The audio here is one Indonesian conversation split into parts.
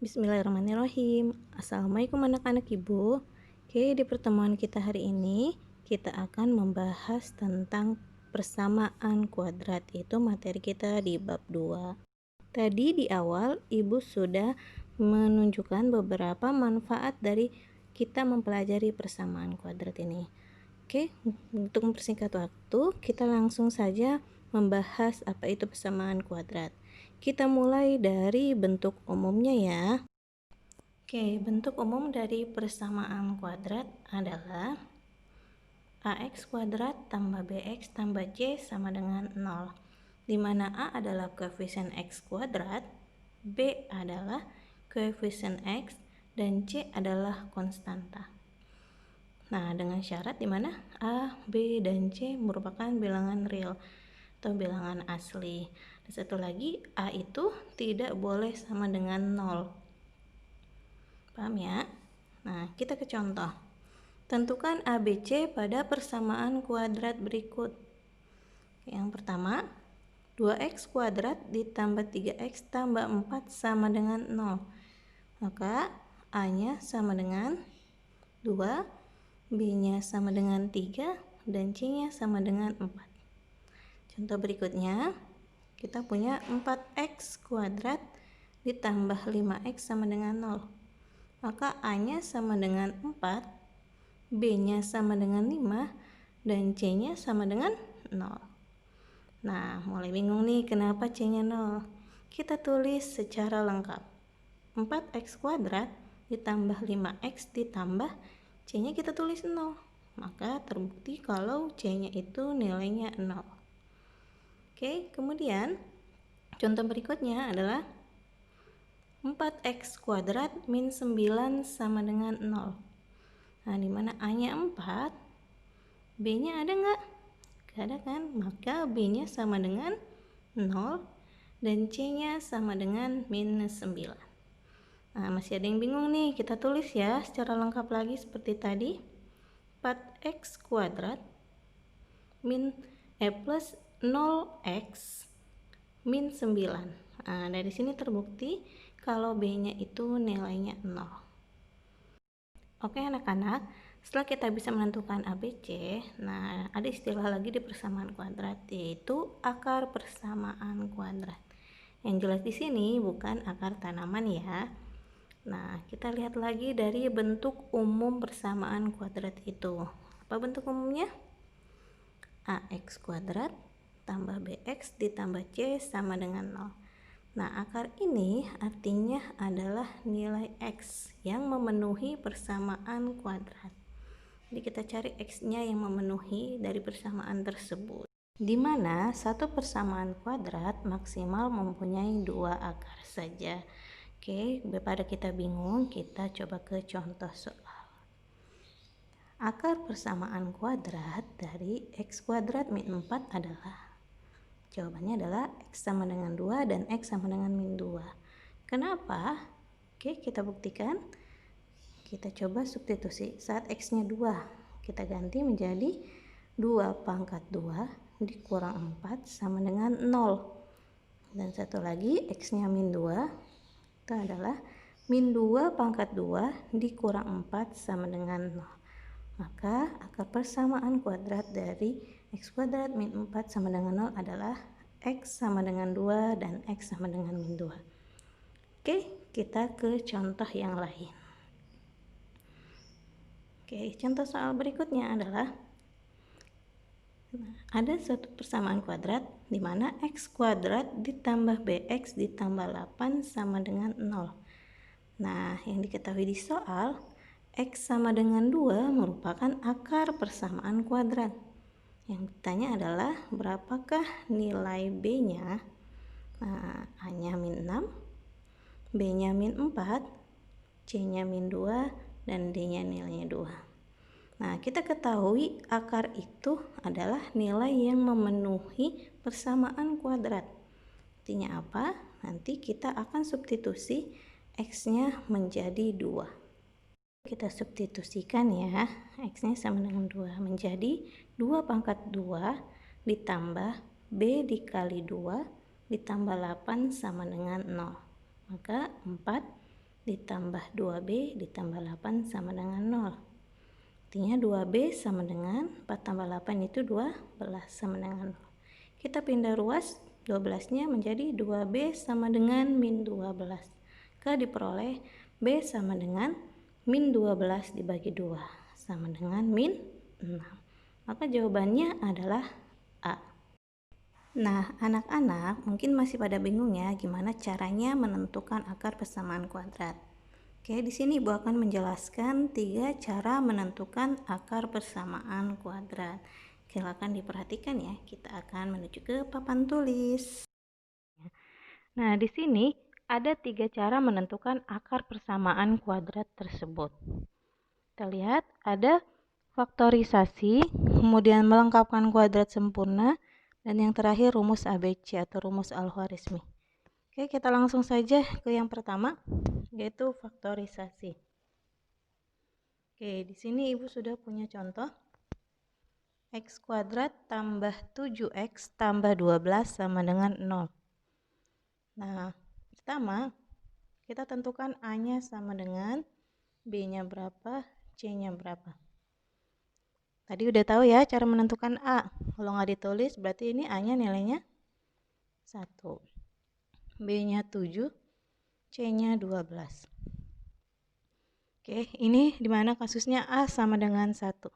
Bismillahirrahmanirrahim. Assalamualaikum anak-anak ibu. Oke, di pertemuan kita hari ini kita akan membahas tentang persamaan kuadrat, yaitu materi kita di bab 2. Tadi di awal ibu sudah menunjukkan beberapa manfaat dari kita mempelajari persamaan kuadrat ini. Oke, untuk mempersingkat waktu, kita langsung saja membahas apa itu persamaan kuadrat. Kita mulai dari bentuk umumnya ya. Oke, bentuk umum dari persamaan kuadrat adalah ax kuadrat tambah bx tambah c sama dengan 0, di mana a adalah koefisien x kuadrat, b adalah koefisien x, dan c adalah konstanta. Nah, dengan syarat di mana a, b, dan c merupakan bilangan real atau bilangan asli. Dan satu lagi, a itu tidak boleh sama dengan 0. Paham ya? Nah, kita ke contoh. Tentukan ABC pada persamaan kuadrat berikut. Yang pertama, 2x kuadrat ditambah 3x tambah 4 sama dengan 0. Maka A-nya sama dengan 2, B-nya sama dengan 3, dan C-nya sama dengan 4. Contoh berikutnya, kita punya 4x kuadrat ditambah 5x sama dengan 0. Maka A-nya sama dengan 4, B-nya sama dengan 5, dan C-nya sama dengan 0. Nah, mulai bingung nih kenapa C-nya 0. Kita tulis secara lengkap. 4x kuadrat ditambah 5x ditambah C-nya kita tulis 0. Maka terbukti kalau C-nya itu nilainya 0. Oke, kemudian contoh berikutnya adalah 4x kuadrat min 9 sama dengan 0. Nah, dimana A-nya 4, B-nya ada nggak? Nggak ada kan? Maka B-nya sama dengan 0, dan C-nya sama dengan minus 9. Nah, masih ada yang bingung nih, kita tulis ya secara lengkap lagi seperti tadi. 4x kuadrat plus 0x min 9. Nah, dari sini terbukti kalau B-nya itu nilainya 0. Oke anak-anak, setelah kita bisa menentukan ABC, nah ada istilah lagi di persamaan kuadrat, yaitu akar persamaan kuadrat. Yang jelas di sini bukan akar tanaman ya. Nah, kita lihat lagi dari bentuk umum persamaan kuadrat itu. Apa bentuk umumnya? Ax kuadrat tambah bx ditambah c sama dengan 0. Nah, akar ini artinya adalah nilai x yang memenuhi persamaan kuadrat. Jadi kita cari x-nya yang memenuhi dari persamaan tersebut. Di mana satu persamaan kuadrat maksimal mempunyai 2 akar saja. Oke, daripada kita bingung, kita coba ke contoh soal. Akar persamaan kuadrat dari x kuadrat min 4 adalah, jawabannya adalah x sama dengan 2 dan x sama dengan min 2. Kenapa? Oke, kita buktikan. Kita coba substitusi. Saat x-nya 2, kita ganti menjadi 2 pangkat 2 dikurang 4 sama dengan 0. Dan satu lagi, x-nya min 2. Itu adalah min 2 pangkat 2 dikurang 4 sama dengan 0. Maka akar persamaan kuadrat dari x kuadrat min 4 sama dengan 0 adalah x sama dengan 2 dan x sama dengan min 2. Oke, kita ke contoh yang lain. Oke, contoh soal berikutnya adalah ada suatu persamaan kuadrat di mana x kuadrat ditambah bx ditambah 8 sama dengan 0. Nah, yang diketahui di soal, x sama dengan 2 merupakan akar persamaan kuadrat. Yang ditanya adalah berapakah nilai b-nya? Nah, a-nya min 6, b-nya min 4, c-nya min 2, dan d-nya nilainya 2. Nah, kita ketahui akar itu adalah nilai yang memenuhi persamaan kuadrat. Artinya apa? Nanti kita akan substitusi x-nya menjadi 2. Kita substitusikan ya, x-nya sama dengan 2 menjadi 2 pangkat 2 ditambah b dikali 2 ditambah 8 sama dengan 0. Maka 4 ditambah 2B ditambah 8 sama dengan 0. Artinya 2B sama dengan 4 tambah 8 itu 12 sama dengan 0. Kita pindah ruas 12-nya menjadi 2B sama dengan min 12. Maka diperoleh B sama dengan min 12 dibagi 2 sama dengan min 6. Maka jawabannya adalah A. Nah, anak-anak mungkin masih pada bingung ya gimana caranya menentukan akar persamaan kuadrat. Oke, di sini Ibu akan menjelaskan 3 cara menentukan akar persamaan kuadrat. Silakan diperhatikan ya, kita akan menuju ke papan tulis. Nah, di sini ada 3 cara menentukan akar persamaan kuadrat tersebut. Kita lihat ada faktorisasi, kemudian melengkapkan kuadrat sempurna, dan yang terakhir rumus ABC atau rumus Al-Khwarizmi. Oke, kita langsung saja ke yang pertama, yaitu faktorisasi. Oke, di sini Ibu sudah punya contoh. X kuadrat tambah 7X tambah 12 sama dengan 0. Nah, pertama kita tentukan A-nya sama dengan B-nya berapa, C-nya berapa. Tadi udah tahu ya cara menentukan A. Kalau nggak ditulis berarti ini A-nya nilainya 1. B-nya 7, C-nya 12. Oke, ini dimana kasusnya A sama dengan 1.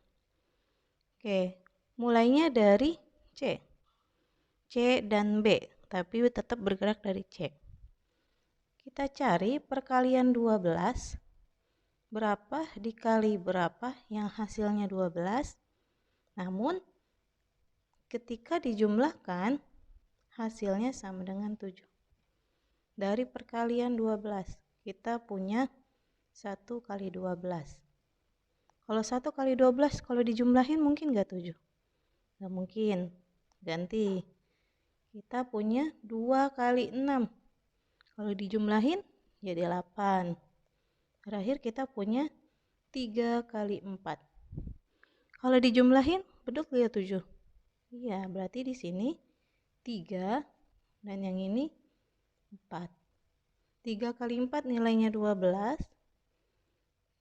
Oke, mulainya dari C. C dan B, tapi tetap bergerak dari C. Kita cari perkalian 12. Berapa dikali berapa yang hasilnya 12. Namun ketika dijumlahkan hasilnya sama dengan 7. Dari perkalian 12 kita punya 1 kali 12. Kalau 1 kali 12 kalau dijumlahin mungkin gak 7? Gak mungkin. Ganti. Kita punya 2 kali 6. Kalau dijumlahin jadi 8. Terakhir kita punya 3 kali 4. Kalau dijumlahin beduk ya 7. Iya, berarti di sini 3 dan yang ini 4. 3 kali 4 nilainya 12.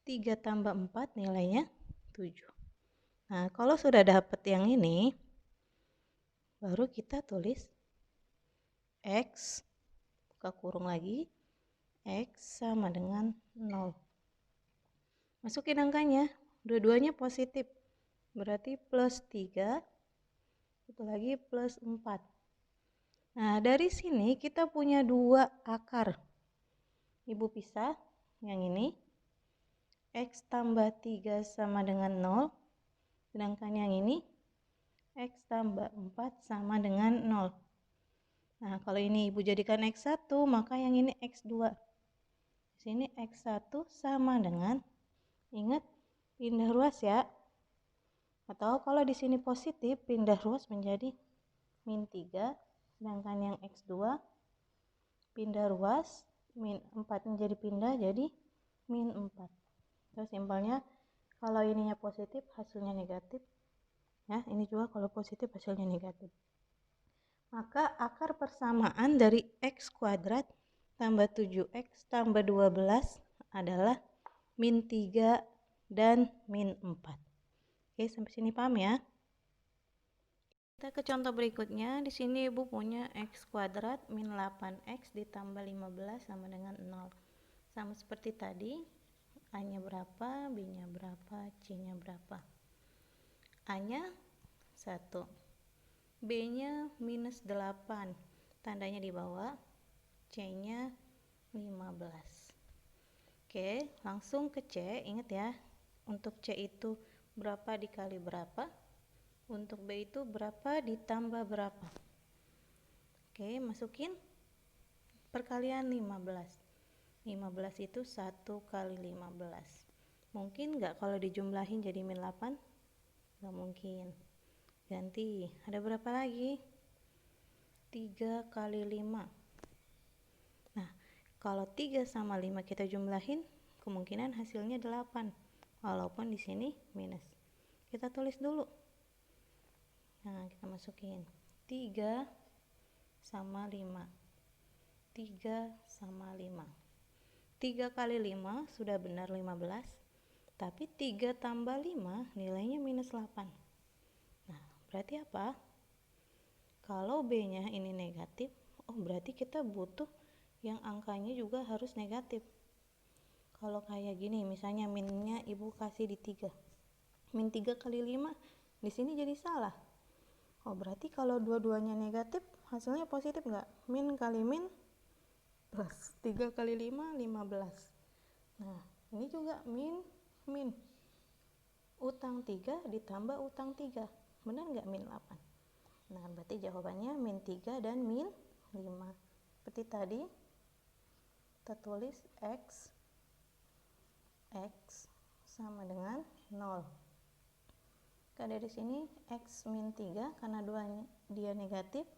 3 tambah 4 nilainya 7. Nah, kalau sudah dapat yang ini, baru kita tulis X, buka kurung lagi, X sama dengan 0. Masukin angkanya, dua-duanya positif. Berarti plus 3, itu lagi plus 4. Nah, dari sini kita punya 2 akar. Ibu pisah, yang ini. X tambah 3 sama dengan 0. Sedangkan yang ini, X tambah 4 sama dengan 0. Nah, kalau ini Ibu jadikan X1, maka yang ini X2. Di sini X1 sama dengan, ingat, pindah ruas ya. Atau kalau di sini positif, pindah ruas menjadi min 3. Sedangkan yang X2, pindah ruas, min 4 menjadi pindah jadi min 4. Terus simpelnya, kalau ininya positif, hasilnya negatif. Ya, ini juga kalau positif, hasilnya negatif. Maka akar persamaan dari X kuadrat tambah 7X tambah 12 adalah min 3 dan min 4. Oke, sampai sini paham ya? Kita ke contoh berikutnya. Di sini Ibu punya X kuadrat min 8X ditambah 15 sama dengan 0. Sama seperti tadi, A-nya berapa, B-nya berapa, C-nya berapa. A-nya 1. B-nya minus 8, tandanya di bawah. C-nya 15. Oke, langsung ke C. Ingat ya, untuk C itu berapa dikali berapa, untuk B itu berapa ditambah berapa. Oke, masukin perkalian 15. 15 itu 1 kali 15. Mungkin nggak kalau dijumlahin jadi min 8? Nggak mungkin. Ganti, ada berapa lagi? 3 kali 5. Nah, kalau 3 sama 5 kita jumlahin, kemungkinan hasilnya 8. Walaupun di sini minus. Kita tulis dulu. Nah, kita masukin 3 sama 5. 3 sama 5. 3 kali 5 sudah benar 15, tapi 3 tambah 5 nilainya minus 8. Nah, berarti apa? Kalau B-nya ini negatif, oh berarti kita butuh yang angkanya juga harus negatif. Kalau kayak gini, misalnya minnya ibu kasih di 3. Min 3 kali 5, di sini jadi salah. Oh berarti kalau dua-duanya negatif, hasilnya positif nggak? Min kali min plus 3 kali 5, 15. Nah, ini juga min. Utang 3 ditambah utang 3. Benar nggak min 8? Nah, berarti jawabannya min 3 dan min 5. Seperti tadi, kita tulis X sama dengan 0. Maka dari sini X min 3 karena dia negatif,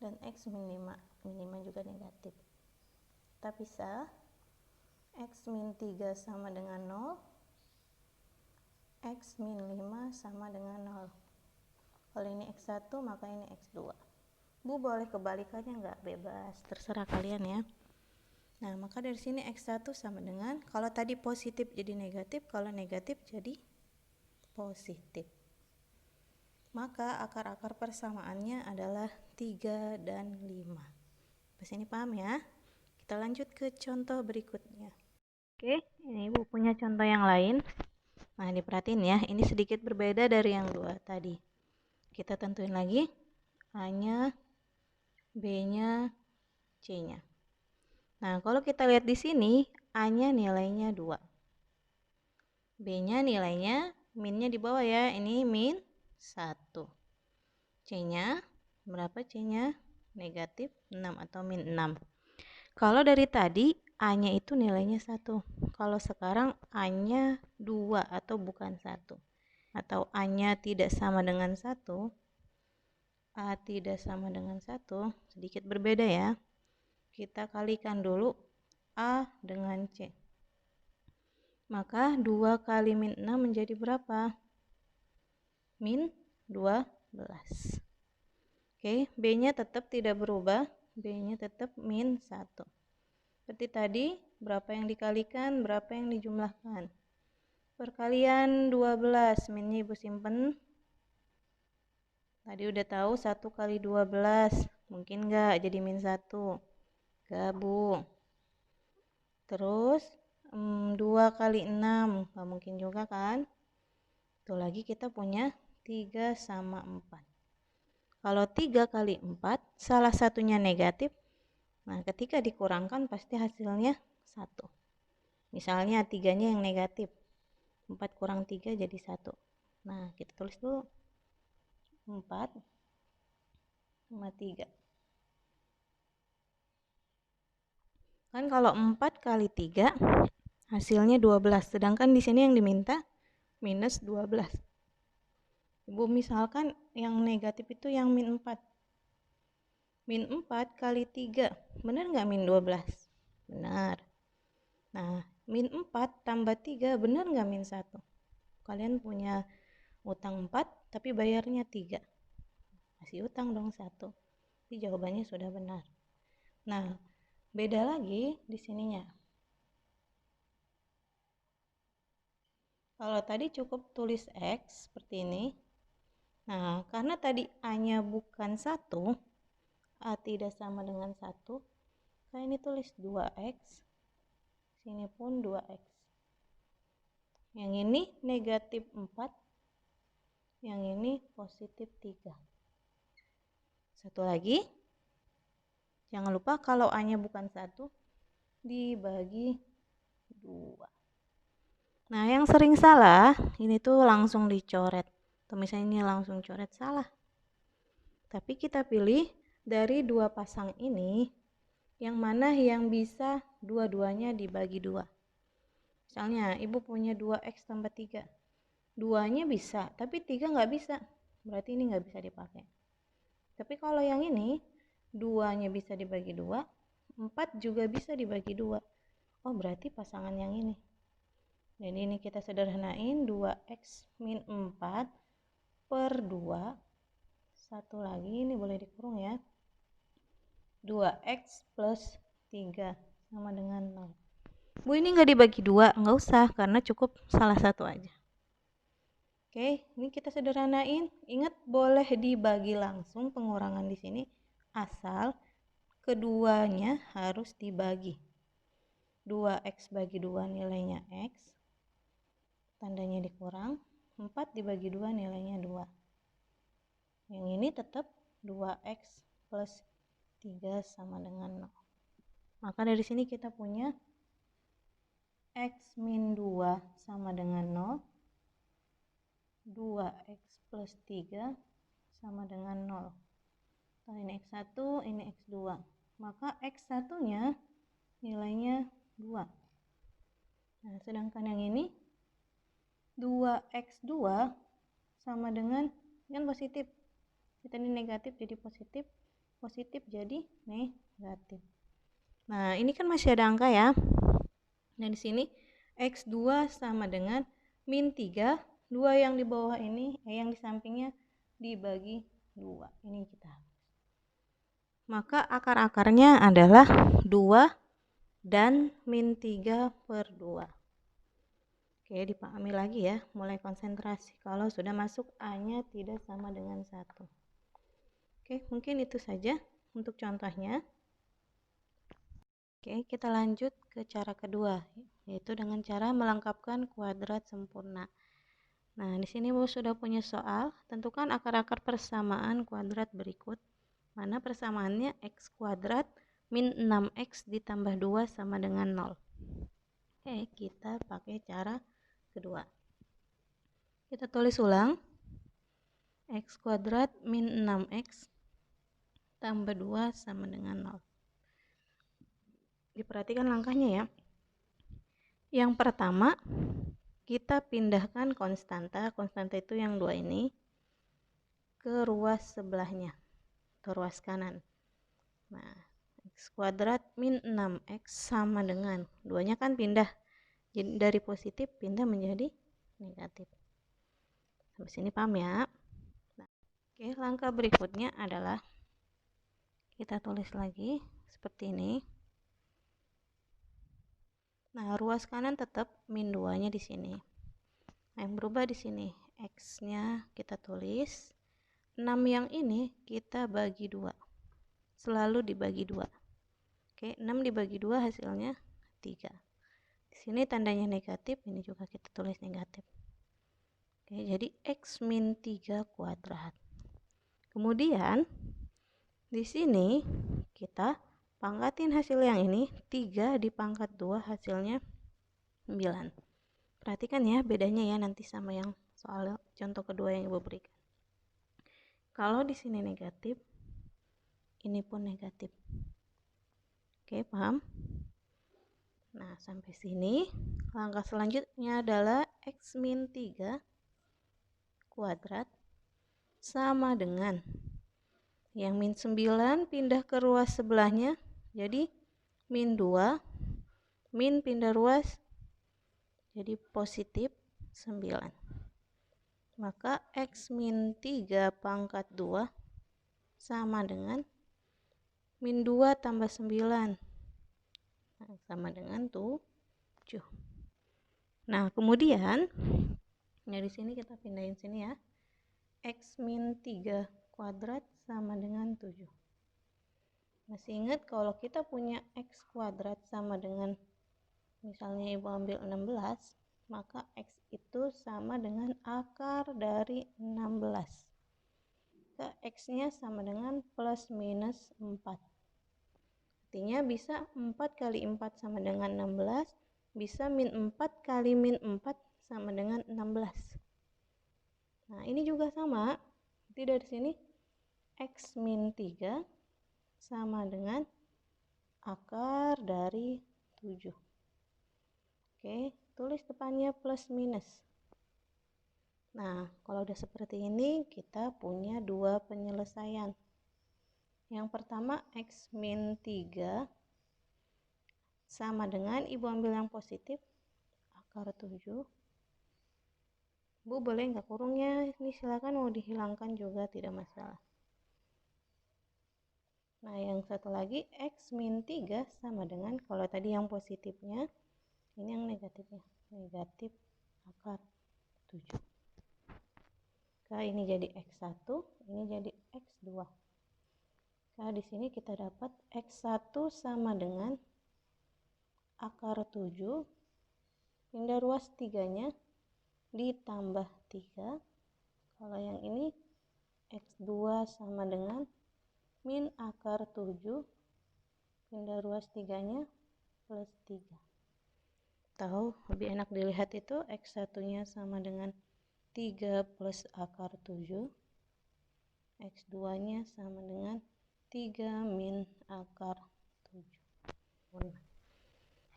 dan X min 5. Min 5 juga negatif. Kita pisah. X min 3 sama dengan 0. X min 5 sama dengan 0. Kalau ini X1 maka ini X2. Bu boleh kebalikannya nggak? Bebas, terserah kalian ya. Nah, maka dari sini X1 sama dengan, kalau tadi positif jadi negatif, kalau negatif jadi positif. Maka akar-akar persamaannya adalah 3 dan 5. Sampai sini paham ya? Kita lanjut ke contoh berikutnya. Oke, ini Ibu punya contoh yang lain. Nah, diperhatiin ya, ini sedikit berbeda dari yang dua tadi. Kita tentuin lagi A-nya, B-nya, C-nya. Nah, kalau kita lihat di sini, A-nya nilainya 2. B-nya nilainya, minnya di bawah ya, ini min 1. C-nya, berapa C-nya? Negatif 6 atau min 6. Kalau dari tadi, A-nya itu nilainya 1. Kalau sekarang A-nya 2 atau bukan 1. Atau A-nya tidak sama dengan 1. A tidak sama dengan 1, sedikit berbeda ya. Kita kalikan dulu A dengan C. Maka 2 kali min 6 menjadi berapa? Min 12. Oke, B-nya tetap tidak berubah. B-nya tetap min 1. Seperti tadi, berapa yang dikalikan, berapa yang dijumlahkan. Perkalian 12, minnya Ibu simpen. Tadi udah tahu 1 kali 12. Mungkin nggak jadi min 1? Gabung. Terus 2 kali 6, nggak mungkin juga kan? Itu lagi kita punya 3 sama 4. Kalau 3 kali 4, salah satunya negatif. Nah, ketika dikurangkan pasti hasilnya 1. Misalnya 3-nya yang negatif. 4 kurang 3 jadi 1. Nah, kita tulis dulu. 4 sama 3. Kan kalau 4 kali 3 hasilnya 12, sedangkan di sini yang diminta minus 12. Ibu misalkan yang negatif itu yang min 4. Min 4 kali 3, benar nggak min 12? Benar. Nah, min 4 tambah 3, benar nggak min 1? Kalian punya utang 4, tapi bayarnya 3. Masih utang dong 1. Jadi jawabannya sudah benar. Nah, beda lagi di sininya. Kalau tadi cukup tulis X seperti ini. Nah, karena tadi A-nya bukan 1, A tidak sama dengan 1, saya ini tulis 2X, sini pun 2X. Yang ini negatif 4, yang ini positif 3. Satu lagi, jangan lupa kalau A-nya bukan 1, dibagi 2. Nah, yang sering salah, ini tuh langsung dicoret. Atau misalnya ini langsung coret, salah. Tapi kita pilih dari dua pasang ini, yang mana yang bisa dua-duanya dibagi 2. Misalnya, Ibu punya 2X tambah 3. 2-nya bisa, tapi 3 nggak bisa. Berarti ini nggak bisa dipakai. Tapi kalau yang ini, 2-nya bisa dibagi 2, 4 juga bisa dibagi 2. Oh, berarti pasangan yang ini. Jadi ini kita sederhanain, 2X min 4 per 2. Satu lagi, ini boleh dikurung ya. 2X plus 3 sama dengan 0. Bu, ini nggak dibagi 2, nggak usah, karena cukup salah satu aja. Oke, ini kita sederhanain. Ingat, boleh dibagi langsung pengurangan di sini, asal keduanya harus dibagi. 2x bagi 2 nilainya x, tandanya dikurang. 4 dibagi 2 nilainya 2. Yang ini tetap 2x plus 3 sama dengan 0. Maka dari sini kita punya x min 2 sama dengan 0. 2x plus 3 sama dengan 0. Nah, ini x1, ini x2. Maka x1-nya nilainya 2. Nah, sedangkan yang ini 2x2 sama dengan, kan positif. Kita ini negatif jadi positif, positif jadi negatif. Nah, ini kan masih ada angka ya. Nah, di sini x2 sama dengan min 3, 2 yang di bawah ini, yang di sampingnya dibagi 2. Ini kita. Maka akar-akarnya adalah 2 dan min 3 per 2. Oke, dipahami lagi ya, mulai konsentrasi kalau sudah masuk A-nya tidak sama dengan 1. Oke, mungkin itu saja untuk contohnya. Oke, kita lanjut ke cara kedua, yaitu dengan cara melengkapkan kuadrat sempurna. Nah, di sini Bu sudah punya soal, tentukan akar-akar persamaan kuadrat berikut, mana persamaannya x kuadrat min 6x ditambah 2 sama dengan 0. Oke, kita pakai cara kedua. Kita tulis ulang, x kuadrat min 6x tambah 2 sama dengan 0. Diperhatikan langkahnya ya. Yang pertama, kita pindahkan konstanta itu yang 2 ini, ke ruas sebelahnya, atau ruas kanan. Nah, x kuadrat min 6x sama dengan, 2-nya kan pindah, jadi dari positif pindah menjadi negatif. Sampai sini paham ya? Nah, oke, langkah berikutnya adalah kita tulis lagi seperti ini. Nah, ruas kanan tetap min 2-nya di sini. Nah, yang berubah di sini x-nya kita tulis 6, yang ini kita bagi 2. Selalu dibagi 2. Oke, 6 dibagi 2 hasilnya 3. Di sini tandanya negatif, ini juga kita tulis negatif. Oke, jadi x min 3 kuadrat. Kemudian di sini kita pangkatin hasil yang ini, 3 dipangkat 2 hasilnya 9. Perhatikan ya bedanya ya nanti sama yang soal contoh kedua yang Ibu berikan. Kalau di sini negatif, ini pun negatif. Oke, paham? Nah, sampai sini langkah selanjutnya adalah x min 3 kuadrat sama dengan yang min 9 pindah ke ruas sebelahnya, jadi min 2, min pindah ruas jadi positif 9. Maka x min 3 pangkat 2 sama dengan min 2 tambah 9. Nah, sama dengan 7. Nah, kemudian di sini kita pindahin sini ya. X min 3 kuadrat sama dengan 7. Masih ingat kalau kita punya x kuadrat sama dengan, misalnya Ibu ambil 16, maka x itu sama dengan akar dari 16. X-nya sama dengan plus minus 4. Artinya bisa 4 kali 4 sama dengan 16, bisa min 4 kali min 4 sama dengan 16. Nah, ini juga sama. Jadi dari sini x min 3 sama dengan akar dari 7. Oke, tulis depannya plus minus. Nah, kalau udah seperti ini, kita punya dua penyelesaian. Yang pertama, x min 3 sama dengan, Ibu ambil yang positif, akar 7. Bu, boleh nggak kurungnya? Ini silakan mau dihilangkan juga tidak masalah. Nah, yang satu lagi, x min 3 sama dengan, kalau tadi yang positifnya, Ini yang negatifnya, negatif akar 7. Nah, ini jadi X1, ini jadi X2. Nah, di sini kita dapat X1 sama dengan akar 7, pindah ruas 3-nya ditambah 3. Kalau yang ini X2 sama dengan min akar 7, pindah ruas 3-nya plus 3. Tahu lebih enak dilihat itu X1-nya sama dengan 3 plus akar 7, X2-nya sama dengan 3 min akar 7.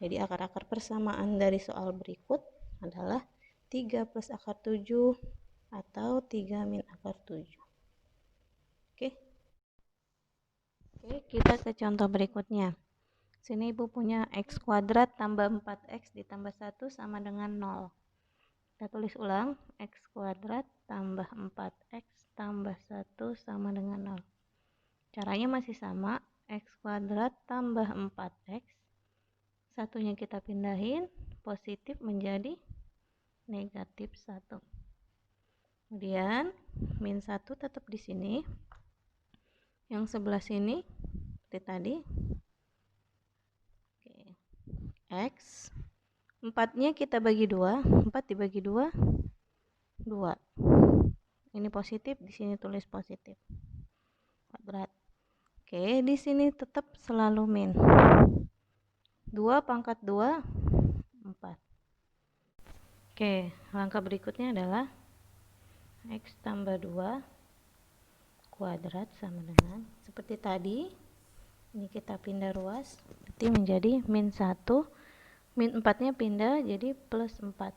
Jadi akar-akar persamaan dari soal berikut adalah 3 plus akar 7 atau 3 min akar 7. Oke, kita ke contoh berikutnya. Sini ibu punya x kuadrat tambah 4x ditambah 1 sama dengan 0. Kita tulis ulang, x kuadrat tambah 4x tambah 1 sama dengan 0. Caranya masih sama, x kuadrat tambah 4x, satunya kita pindahin, positif menjadi negatif 1. Kemudian min 1 tetap di sini. Yang sebelah sini seperti tadi. Oke. X 4-nya kita bagi 2, 4 dibagi 2, 2. Ini positif, di sini tulis positif. Kuadrat. Oke, di sini tetap selalu min. 2 pangkat 2, 4. Oke, langkah berikutnya adalah x tambah 2 kuadrat sama dengan, seperti tadi, ini kita pindah ruas, berarti menjadi min 1, min 4-nya pindah jadi plus 4.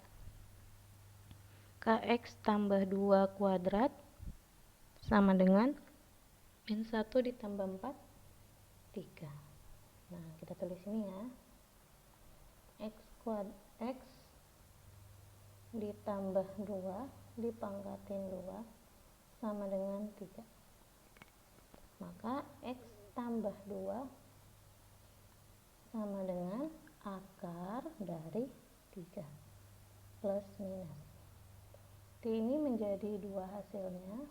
Kx tambah 2 kuadrat sama dengan min 1 ditambah 4, 3. Nah, kita tulis ini ya. X ditambah 2 dipangkatin 2 sama dengan 3. Maka X tambah 2 sama dengan akar dari 3 plus minus. Ini menjadi 2 hasilnya.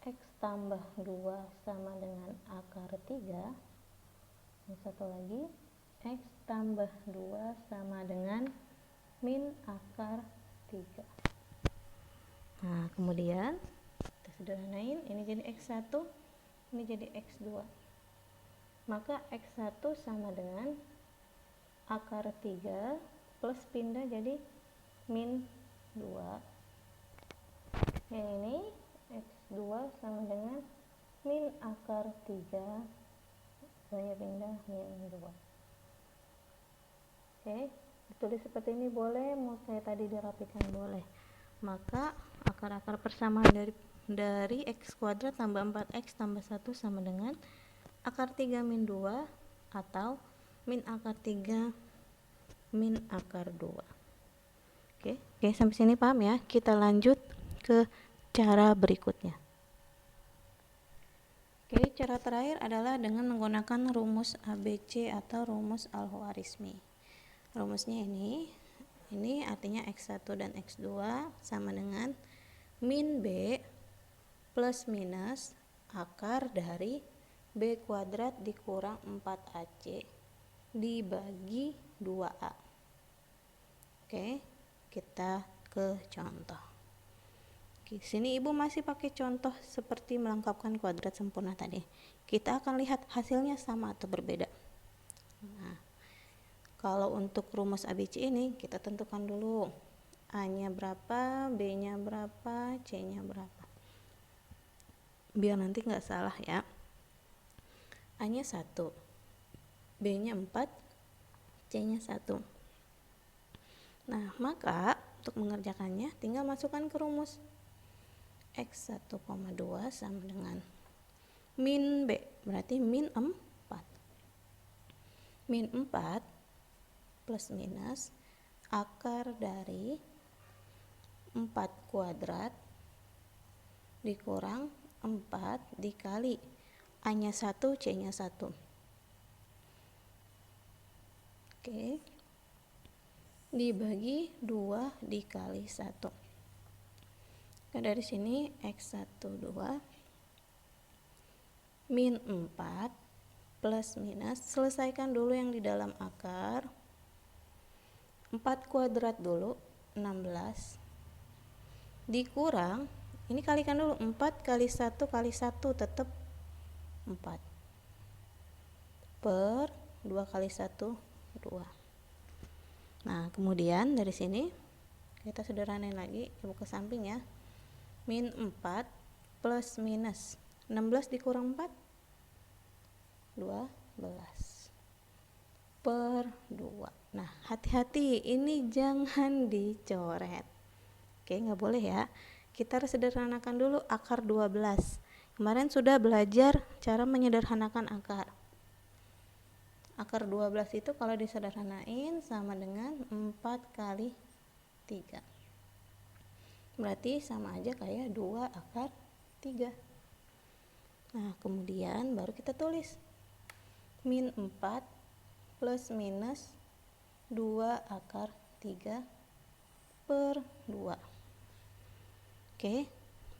X tambah 2 sama dengan akar 3. Yang satu lagi, X tambah 2 sama dengan min akar 3. Nah, kemudian kita sederhanain, ini jadi X1, ini jadi X2. Maka X1 sama dengan akar 3 plus pindah jadi min 2. Yang ini X2 sama dengan min akar 3, saya pindah min 2. Oke, ditulis seperti ini boleh, mau saya tadi dirapikan boleh. Maka akar-akar persamaan dari x kuadrat tambah 4x tambah 1 sama dengan akar 3 min 2 atau min akar 3 min akar 2. Oke, sampai sini paham ya? Kita lanjut ke cara berikutnya. Oke, cara terakhir adalah dengan menggunakan rumus ABC atau rumus Al-Khwarizmi. Rumusnya ini artinya X1 dan X2 sama dengan min B plus minus akar dari B kuadrat dikurang 4AC dibagi 2A. Oke, kita ke contoh. Oke, sini ibu masih pakai contoh seperti melengkapkan kuadrat sempurna tadi. Kita akan lihat hasilnya sama atau berbeda. Nah, kalau untuk rumus ABC ini kita tentukan dulu A-nya berapa, B-nya berapa, C-nya berapa. Biar nanti nggak salah ya. A-nya 1, B-nya 4, C-nya 1. Nah, maka untuk mengerjakannya tinggal masukkan ke rumus. X1,2 sama dengan min B, berarti min 4. Min 4 plus minus akar dari 4 kuadrat dikurang 4 dikali A-nya 1, C-nya 1. Oke. dibagi 2 dikali 1. Nah, dari sini X1 2 min 4 plus minus, selesaikan dulu yang di dalam akar. 4 kuadrat dulu, 16 dikurang, ini kalikan dulu, 4 kali 1 kali 1 tetap 4 per 2 kali 1 2. Nah, kemudian dari sini kita sederhanain lagi, ibu ke samping ya. Min 4 plus minus 16 dikurang 4 12 per 2. Nah, hati-hati, ini jangan dicoret. Oke, nggak boleh ya. Kita harus sederhanakan dulu akar 12. Kemarin sudah belajar cara menyederhanakan akar. Akar 12 itu kalau disederhanain sama dengan 4 kali 3. Berarti sama aja kayak 2 akar 3. Nah, kemudian baru kita tulis min 4 plus minus 2 akar 3 per 2. Oke,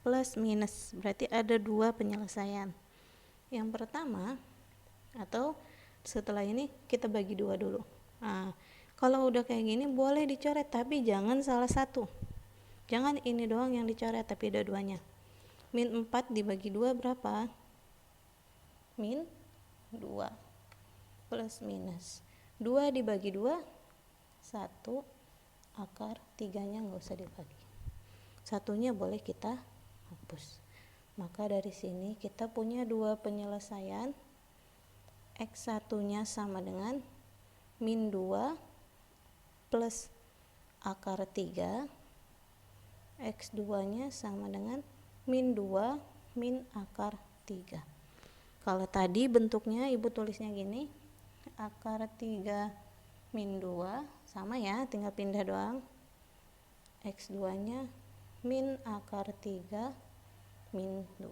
plus minus berarti ada 2 penyelesaian. Yang pertama, atau setelah ini kita bagi 2 dulu. Nah, kalau udah kayak gini boleh dicoret, tapi jangan salah satu. Jangan ini doang yang dicoret, tapi ada duanya. Min 4 dibagi 2 berapa? Min 2 plus minus 2 dibagi 2 1, akar 3 nya nggak usah dibagi, satunya boleh kita hapus. Maka dari sini kita punya 2 penyelesaian. X1 nya sama dengan min 2 plus akar 3, X2 nya sama dengan min 2 min akar 3. Kalau tadi bentuknya ibu tulisnya gini, akar 3 min 2 sama ya, tinggal pindah doang. X2 nya min akar 3 min 2.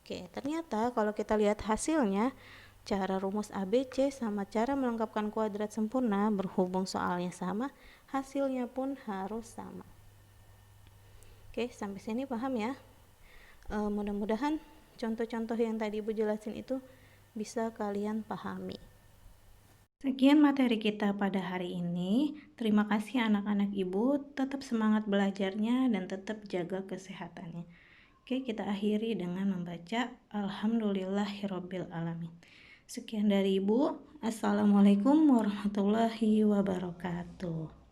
Oke, ternyata kalau kita lihat hasilnya, cara rumus ABC sama cara melengkapkan kuadrat sempurna, berhubung soalnya sama, hasilnya pun harus sama. Oke, sampai sini paham ya? Mudah-mudahan contoh-contoh yang tadi ibu jelasin itu bisa kalian pahami. Sekian materi kita pada hari ini. Terima kasih anak-anak ibu, tetap semangat belajarnya dan tetap jaga kesehatannya. Oke, kita akhiri dengan membaca Alhamdulillahirabbil alamin. Sekian dari ibu. Assalamualaikum warahmatullahi wabarakatuh.